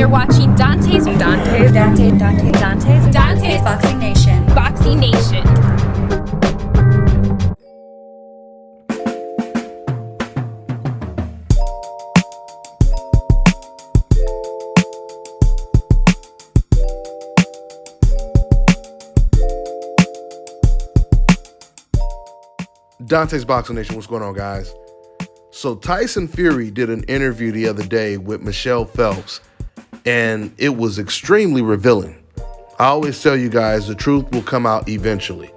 You're watching Dontae's Boxing Nation. Boxing Nation. Dontae's Boxing Nation, what's going on, guys? So Tyson Fury did an interview the other day with Michelle Phelps, and it was extremely revealing. I always tell you guys, the truth will come out eventually.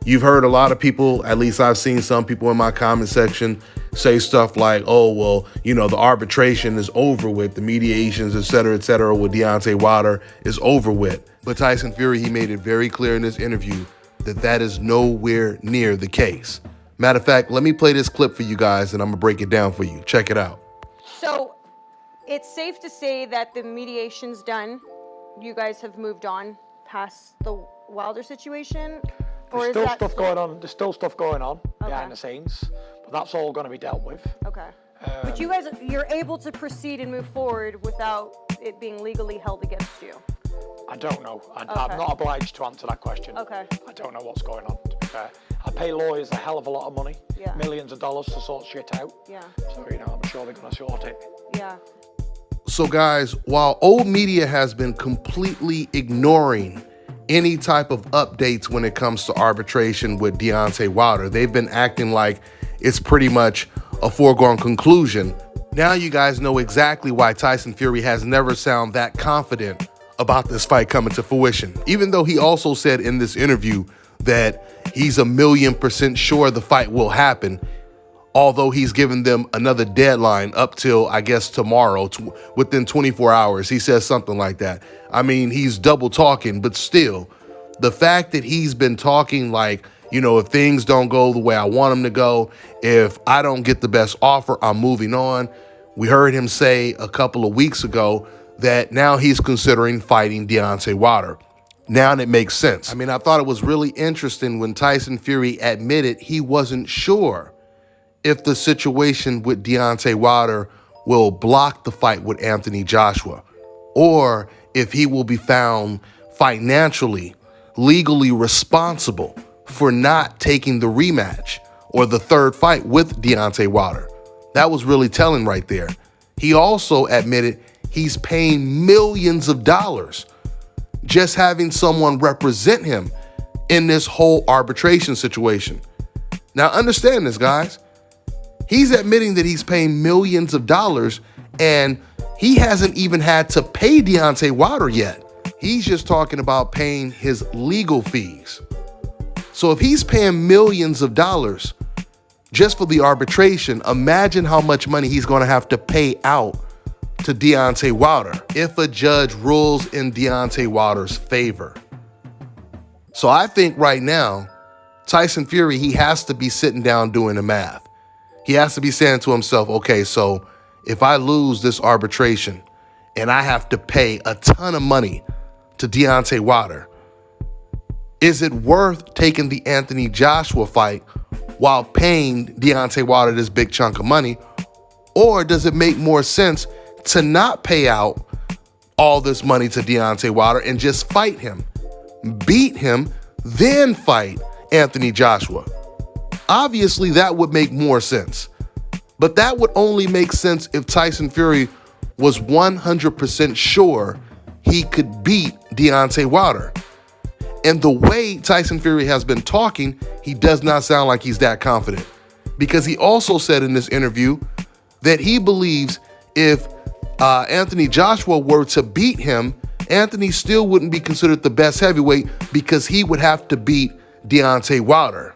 You've heard a lot of people, at least I've seen some people in my comment section, say stuff like, oh, well, you know, the arbitration is over with, the mediations, et cetera, with Deontay Wilder is over with. But Tyson Fury, he made it very clear in this interview that that is nowhere near the case. Matter of fact, let me play this clip for you guys and I'm gonna break it down for you. Check it out. So it's safe to say that the mediation's done. You guys have moved on past the Wilder situation? There's still stuff going on. There's still stuff going on behind the scenes, but that's all going to be dealt with. Okay. But you guys, you're able to proceed and move forward without it being legally held against you? I don't know. I'm not obliged to answer that question. Okay. I don't know what's going on, to be fair. I pay lawyers a hell of a lot of money, millions of dollars to sort shit out. Yeah. So, you know, I'm sure they're going to sort it. Yeah. So guys, while old media has been completely ignoring any type of updates when it comes to arbitration with Deontay Wilder, they've been acting like it's pretty much a foregone conclusion. Now you guys know exactly why Tyson Fury has never sounded that confident about this fight coming to fruition. Even though he also said in this interview that he's 1,000,000% sure the fight will happen, although he's given them another deadline up till, I guess, tomorrow, within 24 hours. He says something like that. I mean, he's double talking, but still, the fact that he's been talking like, you know, if things don't go the way I want them to go, if I don't get the best offer, I'm moving on. We heard him say a couple of weeks ago that now he's considering fighting Deontay Wilder. Now it makes sense. I mean, I thought it was really interesting when Tyson Fury admitted he wasn't sure if the situation with Deontay Wilder will block the fight with Anthony Joshua, or if he will be found financially, legally responsible for not taking the rematch or the third fight with Deontay Wilder. That was really telling right there. He also admitted he's paying millions of dollars just having someone represent him in this whole arbitration situation. Now understand this, guys. He's admitting that he's paying millions of dollars and he hasn't even had to pay Deontay Wilder yet. He's just talking about paying his legal fees. So if he's paying millions of dollars just for the arbitration, imagine how much money he's going to have to pay out to Deontay Wilder if a judge rules in Deontay Wilder's favor. So I think right now, Tyson Fury, he has to be sitting down doing the math. He has to be saying to himself, okay, so if I lose this arbitration and I have to pay a ton of money to Deontay Wilder, is it worth taking the Anthony Joshua fight while paying Deontay Wilder this big chunk of money? Or does it make more sense to not pay out all this money to Deontay Wilder and just fight him, beat him, then fight Anthony Joshua? Obviously, that would make more sense. But that would only make sense if Tyson Fury was 100% sure he could beat Deontay Wilder. And the way Tyson Fury has been talking, he does not sound like he's that confident. Because he also said in this interview that he believes if Anthony Joshua were to beat him, Anthony still wouldn't be considered the best heavyweight because he would have to beat Deontay Wilder.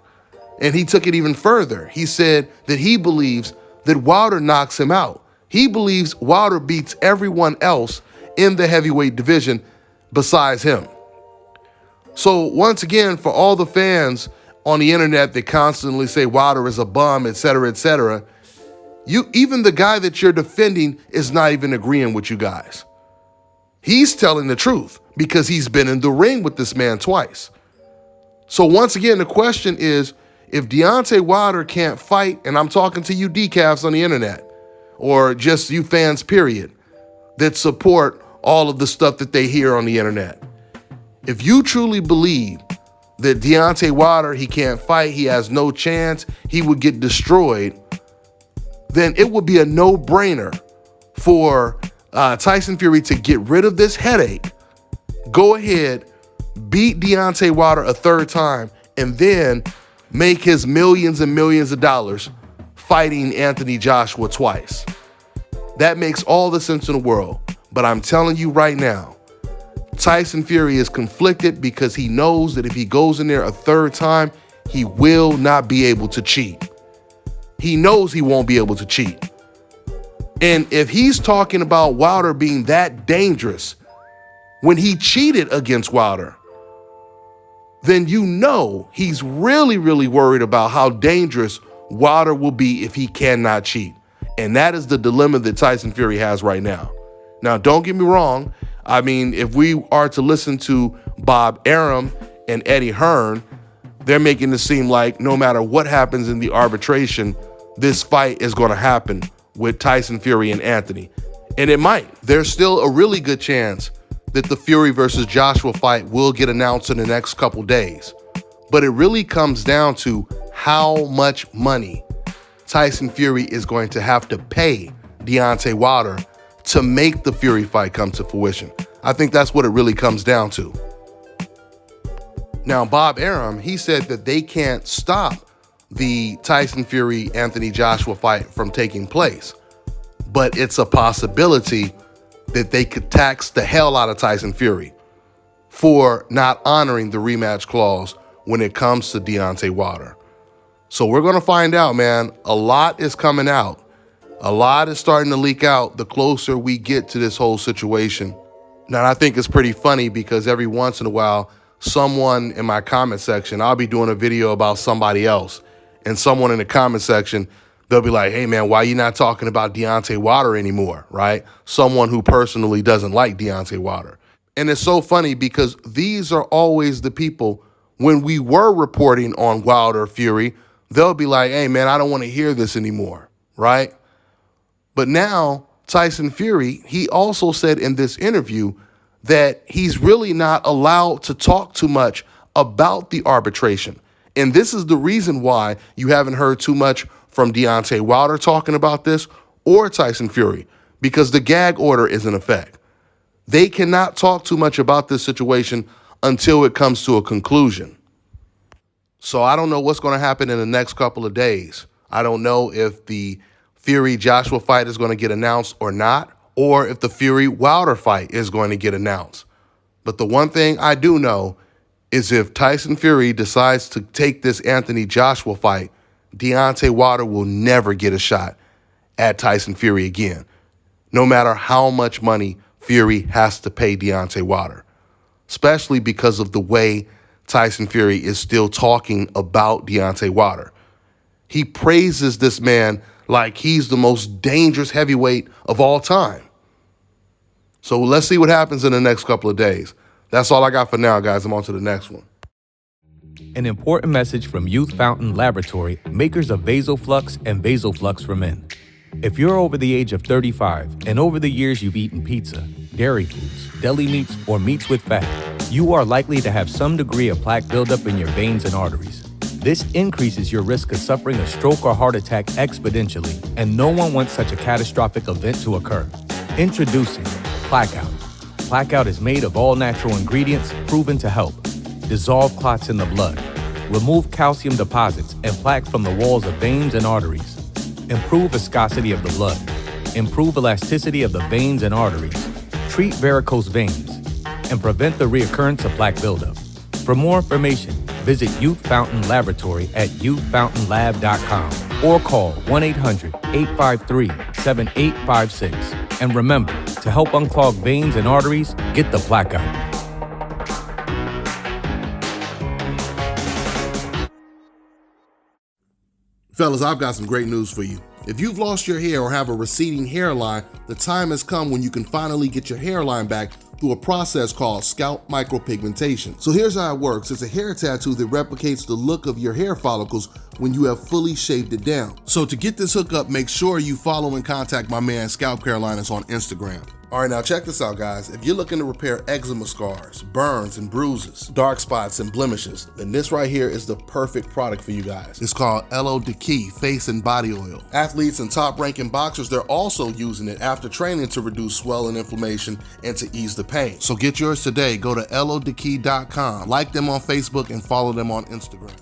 And he took it even further. He said that he believes that Wilder knocks him out. He believes Wilder beats everyone else in the heavyweight division besides him. So once again, for all the fans on the internet that constantly say Wilder is a bum, et cetera, even the guy that you're defending is not even agreeing with you guys. He's telling the truth because he's been in the ring with this man twice. So once again, the question is, if Deontay Wilder can't fight, and I'm talking to you decafs on the internet, or just you fans, period, that support all of the stuff that they hear on the internet. If you truly believe that Deontay Wilder, he can't fight, he has no chance, he would get destroyed, then it would be a no-brainer for Tyson Fury to get rid of this headache, go ahead, beat Deontay Wilder a third time, and then make his millions and millions of dollars fighting Anthony Joshua twice. That makes all the sense in the world. But I'm telling you right now, Tyson Fury is conflicted because he knows that if he goes in there a third time, he will not be able to cheat. He knows he won't be able to cheat. And if he's talking about Wilder being that dangerous when he cheated against Wilder, then you know he's really, really worried about how dangerous Wilder will be if he cannot cheat. And that is the dilemma that Tyson Fury has right now. Now, don't get me wrong. I mean, if we are to listen to Bob Arum and Eddie Hearn, they're making it seem like no matter what happens in the arbitration, this fight is going to happen with Tyson Fury and Anthony. And it might. There's still a really good chance that the Fury versus Joshua fight will get announced in the next couple days. But it really comes down to how much money Tyson Fury is going to have to pay Deontay Wilder to make the Fury fight come to fruition. I think that's what it really comes down to. Now, Bob Arum, he said that they can't stop the Tyson Fury-Anthony Joshua fight from taking place, but it's a possibility that they could tax the hell out of Tyson Fury for not honoring the rematch clause when it comes to Deontay Wilder. So we're going to find out, man. A lot is coming out. A lot is starting to leak out the closer we get to this whole situation. Now, I think it's pretty funny because every once in a while, someone in my comment section, I'll be doing a video about somebody else, and someone in the comment section, they'll be like, hey, man, why are you not talking about Deontay Wilder anymore, right? Someone who personally doesn't like Deontay Wilder. And it's so funny because these are always the people, when we were reporting on Wilder Fury, they'll be like, hey, man, I don't want to hear this anymore, right? But now Tyson Fury, he also said in this interview that he's really not allowed to talk too much about the arbitration. And this is the reason why you haven't heard too much from Deontay Wilder talking about this or Tyson Fury, because the gag order is in effect. They cannot talk too much about this situation until it comes to a conclusion. So I don't know what's going to happen in the next couple of days. I don't know if the Fury-Joshua fight is going to get announced or not, or if the Fury-Wilder fight is going to get announced. But the one thing I do know is if Tyson Fury decides to take this Anthony Joshua fight, Deontay Wilder will never get a shot at Tyson Fury again, no matter how much money Fury has to pay Deontay Wilder, especially because of the way Tyson Fury is still talking about Deontay Wilder. He praises this man like he's the most dangerous heavyweight of all time. So let's see what happens in the next couple of days. That's all I got for now, guys. I'm on to the next one. An important message from Youth Fountain Laboratory, makers of VasoFlux and VasoFlux for Men. If you're over the age of 35 and over the years you've eaten pizza, dairy foods, deli meats, or meats with fat, you are likely to have some degree of plaque buildup in your veins and arteries. This increases your risk of suffering a stroke or heart attack exponentially, and no one wants such a catastrophic event to occur. Introducing Blackout. Blackout is made of all natural ingredients proven to help dissolve clots in the blood, remove calcium deposits and plaque from the walls of veins and arteries, improve viscosity of the blood, improve elasticity of the veins and arteries, treat varicose veins, and prevent the reoccurrence of plaque buildup. For more information, visit Youth Fountain Laboratory at youthfountainlab.com or call 1-800-853-7856. And remember, to help unclog veins and arteries, get the plaque out. Fellas, I've got some great news for you. If you've lost your hair or have a receding hairline, the time has come when you can finally get your hairline back through a process called scalp micropigmentation. So here's how it works. It's a hair tattoo that replicates the look of your hair follicles when you have fully shaved it down. So to get this hookup, make sure you follow and contact my man ScalpCarolinas on Instagram. All right, now check this out, guys. If you're looking to repair eczema scars, burns and bruises, dark spots and blemishes, then this right here is the perfect product for you guys. It's called Elo Deki Face and Body Oil. Athletes and top-ranking boxers, they're also using it after training to reduce swelling, inflammation, and to ease the pain. So get yours today. Go to elodeki.com, like them on Facebook, and follow them on Instagram.